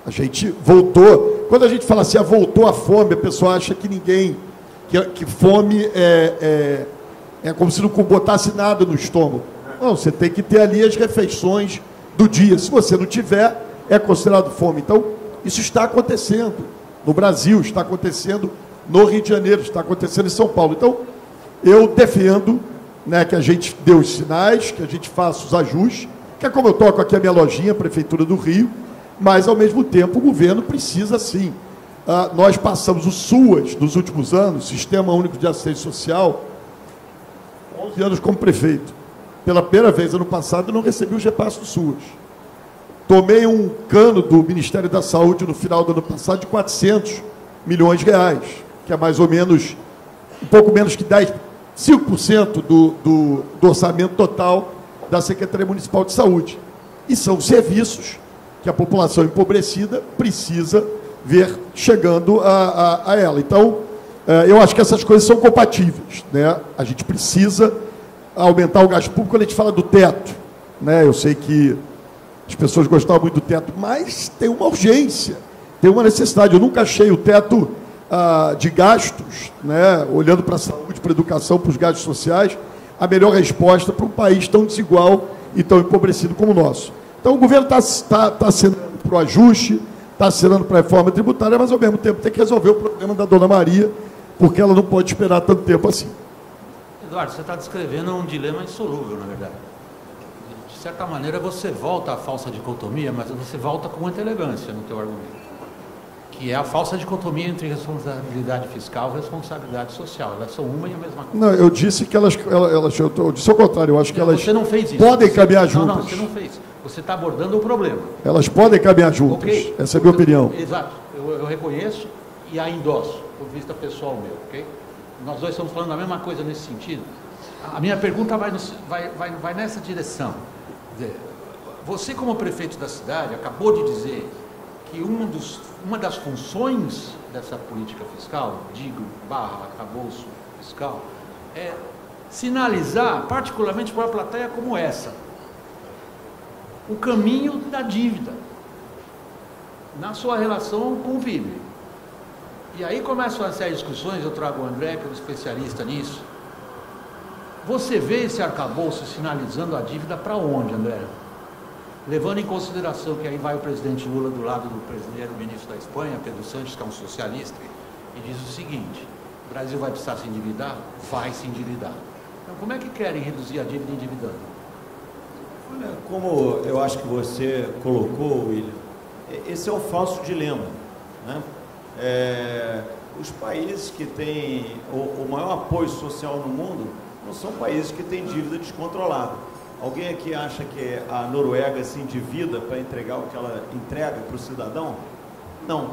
A gente voltou, quando a gente fala assim, voltou a fome, a pessoa acha que que fome é como se não botasse nada no estômago. Não, você tem que ter ali as refeições do dia. Se você não tiver, é considerado fome. Então, isso está acontecendo no Brasil, está acontecendo no Rio de Janeiro, está acontecendo em São Paulo. Então, eu defendo, né, que a gente dê os sinais, que a gente faça os ajustes, que é como eu toco aqui a minha lojinha, a Prefeitura do Rio, mas, ao mesmo tempo, o governo precisa, sim. Nós passamos o SUAS, nos últimos anos, Sistema Único de Assistência Social, 11 anos como prefeito. Pela primeira vez, ano passado, eu não recebi o repasse do SUAS. Tomei um cano do Ministério da Saúde no final do ano passado de 400 milhões de reais, que é mais ou menos, um pouco menos que 5% do orçamento total da Secretaria Municipal de Saúde. E são serviços que a população empobrecida precisa ver chegando a ela. Então, eu acho que essas coisas são compatíveis, né? A gente precisa aumentar o gasto público quando a gente fala do teto, né? Eu sei que as pessoas gostavam muito do teto, mas tem uma urgência, tem uma necessidade. Eu nunca achei o teto de gastos, né? Olhando para a saúde, para a educação, para os gastos sociais, a melhor resposta para um país tão desigual e tão empobrecido como o nosso. Então, o governo está assinando para o ajuste, está assinando para a reforma tributária, mas, ao mesmo tempo, tem que resolver o problema da Dona Maria, porque ela não pode esperar tanto tempo assim. Eduardo, você está descrevendo um dilema insolúvel, na verdade. De certa maneira, você volta à falsa dicotomia, mas você volta com muita elegância no teu argumento, que é a falsa dicotomia entre responsabilidade fiscal e responsabilidade social. Elas são uma e a mesma coisa. Não, eu disse que eu disse ao contrário, eu acho que elas você não fez isso. podem caminhar juntas. Não, você não fez. Você está abordando o problema. Elas podem caminhar juntas. Okay. Essa é a minha opinião. Exato. Eu reconheço e a endosso. ponto de vista pessoal meu, ok? Nós dois estamos falando a mesma coisa nesse sentido. A minha pergunta vai nessa direção. Você, como prefeito da cidade, acabou de dizer que uma das funções dessa política fiscal, arcabouço fiscal, é sinalizar, particularmente para uma plateia como essa, o caminho da dívida na sua relação com o PIB. E aí começam a ser discussões, eu trago o André, que é um especialista nisso. Você vê esse arcabouço sinalizando a dívida para onde, André? Levando em consideração que aí vai o presidente Lula do lado do primeiro-ministro da Espanha, Pedro Sánchez, que é um socialista, e diz o seguinte: o Brasil vai precisar se endividar? Vai se endividar. Então, como é que querem reduzir a dívida endividando? Olha, como eu acho que você colocou, William, esse é o falso dilema, né? Os países que têm o maior apoio social no mundo não são países que têm dívida descontrolada. Alguém aqui acha que a Noruega se endivida para entregar o que ela entrega para o cidadão? Não.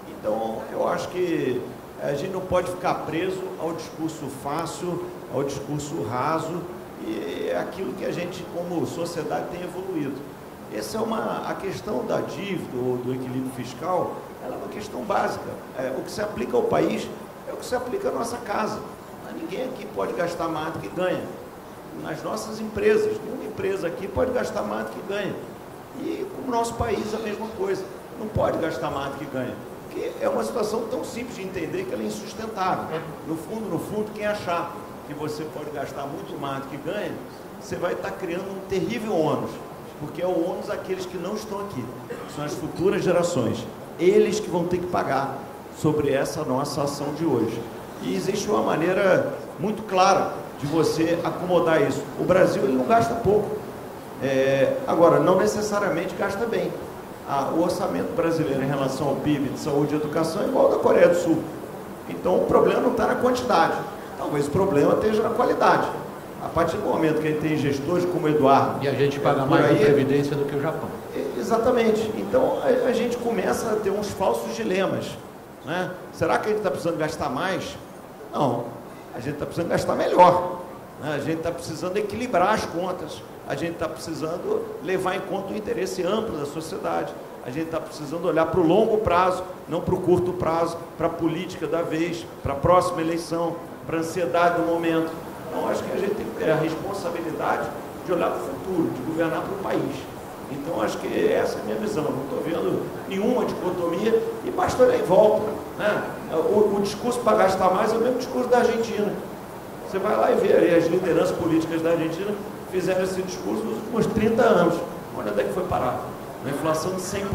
Então, eu acho que a gente não pode ficar preso ao discurso fácil, ao discurso raso, e é aquilo que a gente, como sociedade, tem evoluído. Essa é a questão da dívida ou do equilíbrio fiscal, ela é uma questão básica. O que se aplica ao país é o que se aplica à nossa casa. Ninguém aqui pode gastar mais do que ganha. Nas nossas empresas, nenhuma empresa aqui pode gastar mais do que ganha. E como nosso país, a mesma coisa. Não pode gastar mais do que ganha. Porque é uma situação tão simples de entender que ela é insustentável. No fundo, quem achar que você pode gastar muito mais do que ganha, você vai estar criando um terrível ônus. Porque é o ônus daqueles que não estão aqui. São as futuras gerações. Eles que vão ter que pagar sobre essa nossa ação de hoje. E existe uma maneira muito clara de você acomodar isso. O Brasil, ele não gasta pouco. Agora, não necessariamente gasta bem. O orçamento brasileiro em relação ao PIB de saúde e educação é igual ao da Coreia do Sul. Então, o problema não está na quantidade. Talvez o problema esteja na qualidade. A partir do momento que a gente tem gestores como o Eduardo... E a gente paga mais de previdência do que o Japão. Exatamente. Então, a gente começa a ter uns falsos dilemas, né? Será que a gente está precisando gastar mais? Não. A gente está precisando gastar melhor, né? A gente está precisando equilibrar as contas, a gente está precisando levar em conta o interesse amplo da sociedade, a gente está precisando olhar para o longo prazo, não para o curto prazo, para a política da vez, para a próxima eleição, para a ansiedade do momento. Então, acho que a gente tem que ter a responsabilidade de olhar para o futuro, de governar para o país. Então, acho que essa é a minha visão. Não estou vendo nenhuma dicotomia e basta olhar em volta, né? O discurso para gastar mais é o mesmo discurso da Argentina. Você vai lá e vê aí as lideranças políticas da Argentina fizeram esse discurso nos últimos 30 anos. Olha onde é que foi parar. Uma inflação de 100%.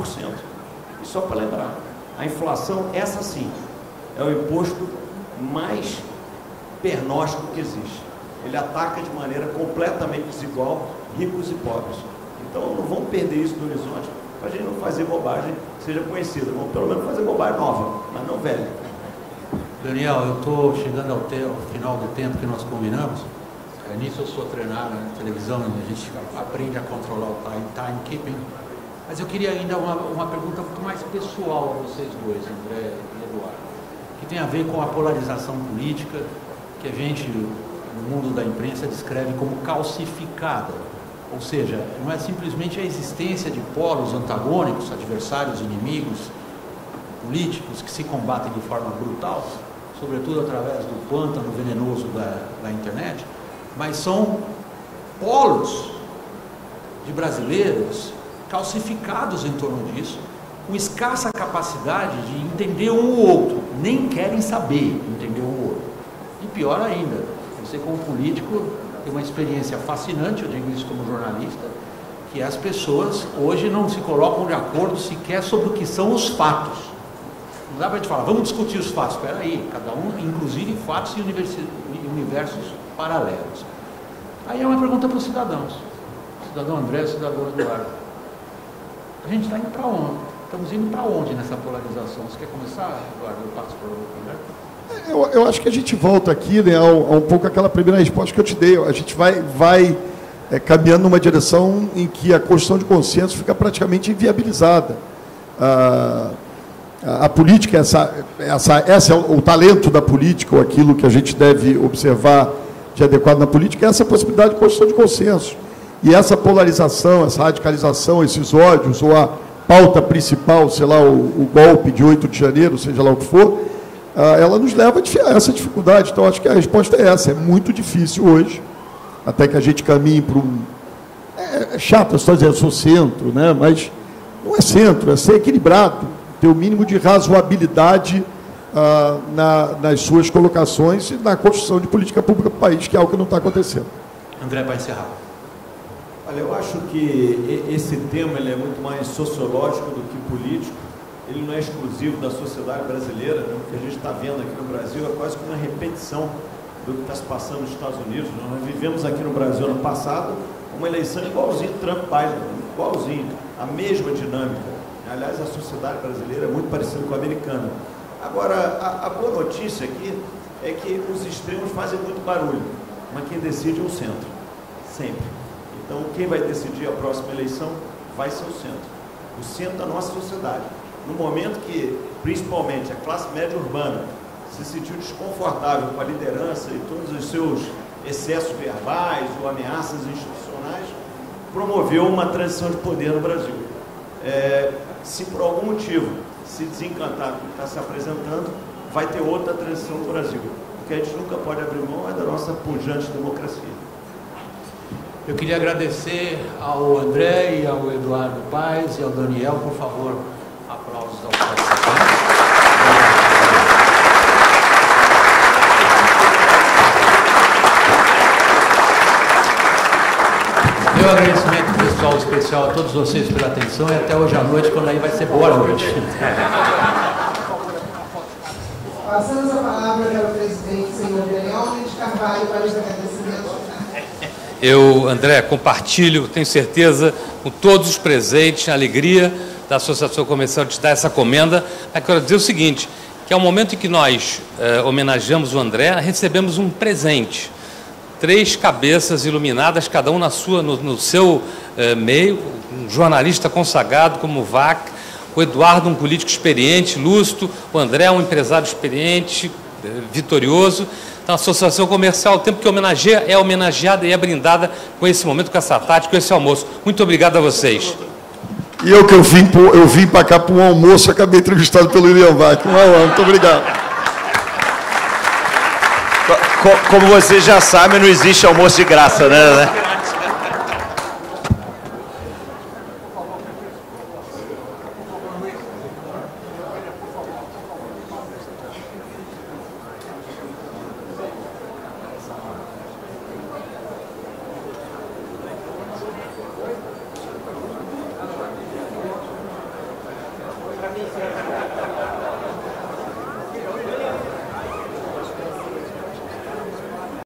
E só para lembrar, a inflação, essa sim, é o imposto mais pernóstico que existe. Ele ataca de maneira completamente desigual ricos e pobres. Então, não vamos perder isso do horizonte, para a gente não fazer bobagem que seja conhecida. Vamos pelo menos fazer bobagem nova, mas não velha. Daniel, eu estou chegando ao final do tempo que nós combinamos. Nisso eu sou treinado na televisão, a gente aprende a controlar o timekeeping. Mas eu queria ainda uma pergunta muito mais pessoal a vocês dois, André e Eduardo, que tem a ver com a polarização política que a gente, no mundo da imprensa, descreve como calcificada. Ou seja, não é simplesmente a existência de polos antagônicos, adversários, inimigos, políticos que se combatem de forma brutal, sobretudo através do pântano venenoso da internet, mas são polos de brasileiros calcificados em torno disso, com escassa capacidade de entender um ou outro, nem querem saber entender um ou outro. E pior ainda, você como político tem uma experiência fascinante, eu digo isso como jornalista, que as pessoas hoje não se colocam de acordo sequer sobre o que são os fatos. Não dá para a gente falar, vamos discutir os fatos. Espera aí, cada um, inclusive fatos e universos paralelos. Aí é uma pergunta para os cidadãos. Cidadão André, cidadão Eduardo. A gente está indo para onde? Estamos indo para onde nessa polarização? Você quer começar, Eduardo? Eu passo para o André. Eu acho que a gente volta aqui, né, a um pouco aquela primeira resposta que eu te dei. A gente vai caminhando numa direção em que a construção de consenso fica praticamente inviabilizada. A política, esse é o talento da política, ou aquilo que a gente deve observar de adequado na política, é essa possibilidade de construção de consenso. E essa polarização, essa radicalização, esses ódios, ou a pauta principal, sei lá, o golpe de 8 de janeiro, seja lá o que for, ela nos leva a essa dificuldade. Então, acho que a resposta é essa. É muito difícil hoje, até que a gente caminhe para um... É chato a história de dizer, eu sou centro, né? Mas não é centro, é ser equilibrado, ter o mínimo de razoabilidade nas suas colocações e na construção de política pública para o país, que é algo que não está acontecendo. André, para encerrar. Olha, eu acho que esse tema ele é muito mais sociológico do que político. Ele não é exclusivo da sociedade brasileira, né? O que a gente está vendo aqui no Brasil é quase que uma repetição do que está se passando nos Estados Unidos. Nós vivemos aqui no Brasil ano passado uma eleição igualzinho Trump-Biden, igualzinho, a mesma dinâmica. Aliás, a sociedade brasileira é muito parecida com a americana. Agora, a boa notícia aqui é que os extremos fazem muito barulho, mas quem decide é o centro, sempre. Então, quem vai decidir a próxima eleição vai ser o centro da nossa sociedade. No momento que, principalmente, a classe média urbana se sentiu desconfortável com a liderança e todos os seus excessos verbais ou ameaças institucionais, promoveu uma transição de poder no Brasil. Se por algum motivo se desencantar do que está se apresentando, vai ter outra transição no Brasil. O que a gente nunca pode abrir mão é da nossa pujante democracia. Eu queria agradecer ao André e ao Eduardo Paes e ao Daniel, por favor, aplausos aos participantes. Meu agradecimento pessoal especial a todos vocês pela atenção e até hoje à noite, quando aí vai ser boa noite. Passamos a palavra para o presidente, senhor Daniel Mendes Carvalho, para os agradecimentos. André, compartilho, tenho certeza, com todos os presentes, a alegria da Associação Comercial de dar essa comenda. Eu quero dizer o seguinte, que é o momento em que nós homenageamos o André, recebemos um presente. 3 cabeças iluminadas, cada um no seu meio, um jornalista consagrado como o VAC, o Eduardo, um político experiente, lúcido, o André, um empresário experiente, vitorioso. Então, a Associação Comercial, o tempo que homenageia, é homenageada e é brindada com esse momento, com essa tarde, com esse almoço. Muito obrigado a vocês. E eu vim para cá para um almoço, acabei entrevistado pelo William Vac. Muito obrigado. Como vocês já sabem, não existe almoço de graça, né?